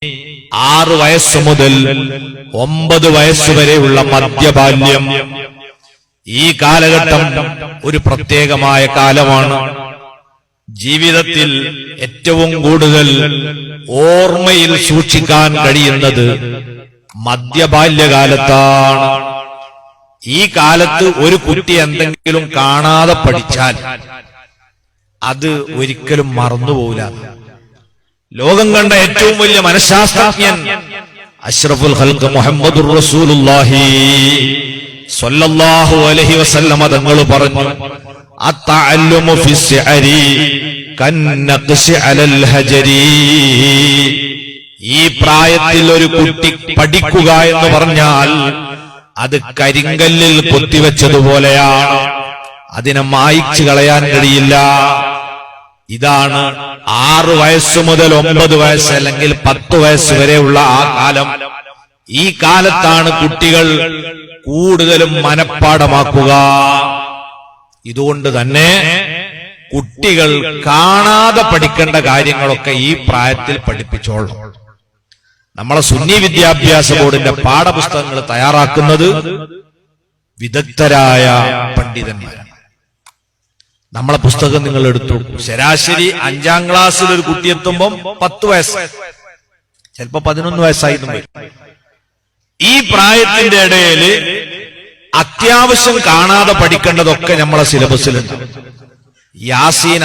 6 വയസ്സ് മുതൽ 9 വയസ്സുവരെയുള്ള മധ്യബാല്യം. ഈ കാലഘട്ടം ഒരു പ്രത്യേകമായ കാലമാണ്. ജീവിതത്തിൽ ഏറ്റവും കൂടുതൽ ഓർമ്മയിൽ സൂക്ഷിക്കാൻ കഴിയുന്നത് മധ്യബാല്യകാലത്താണ്. ഈ കാലത്ത് ഒരു കുട്ടി എന്തെങ്കിലും കാണാതെ പഠിച്ചാൽ അത് ഒരിക്കലും മറന്നുപോകില്ല. ലോകം കണ്ട ഏറ്റവും വലിയ മനഃശാസ്ത്രജ്ഞൻ അഷ്റഫുൽ ഖൽഖ് മുഹമ്മദുർ റസൂലുള്ളാഹി സ്വല്ലല്ലാഹു അലൈഹി വസല്ലം തങ്ങൾ പറഞ്ഞു, അത്തഅല്ലുമു ഫിസ്സിഅരി കന്നഖ്ശി അലൽ ഹജരി. ഈ പ്രായത്തിൽ ഒരു കുട്ടി പഠിക്കുക എന്ന് പറഞ്ഞാൽ അത് കരിങ്കല്ലിൽ കൊത്തിവെച്ചതുപോലെയാണ്. അതിനെ മായ്ച്ചു കളയാൻ കഴിയില്ല. ഇതാണ് 6 വയസ്സ് മുതൽ 9 വയസ്സ് അല്ലെങ്കിൽ 10 വയസ്സ് വരെയുള്ള ആ കാലം. ഈ കാലത്താണ് കുട്ടികൾ കൂടുതലും മനഃപ്പാഠമാക്കുക. ഇതുകൊണ്ട് തന്നെ കുട്ടികൾ കാണാതെ പഠിക്കേണ്ട കാര്യങ്ങളൊക്കെ ഈ പ്രായത്തിൽ പഠിപ്പിച്ചോളണം. നമ്മളെ സുന്നി വിദ്യാഭ്യാസ ബോർഡിന്റെ പാഠപുസ്തകങ്ങൾ തയ്യാറാക്കുന്നത് വിദഗ്ധരായ പണ്ഡിതന്മാരാണ്. നമ്മളെ പുസ്തകം നിങ്ങൾ എടുത്തു, ശരാശരി 5ാം ക്ലാസ്സിൽ ഒരു കുട്ടി എത്തുമ്പം 10 വയസ്സ്, ചിലപ്പോ 11 വയസ്സായിരുന്നു വരും. ഈ പ്രായത്തിന്റെ ഇടയിൽ അത്യാവശ്യം കാണാതെ പഠിക്കേണ്ടതൊക്കെ നമ്മളെ സിലബസിലുണ്ട്. യാസീൻ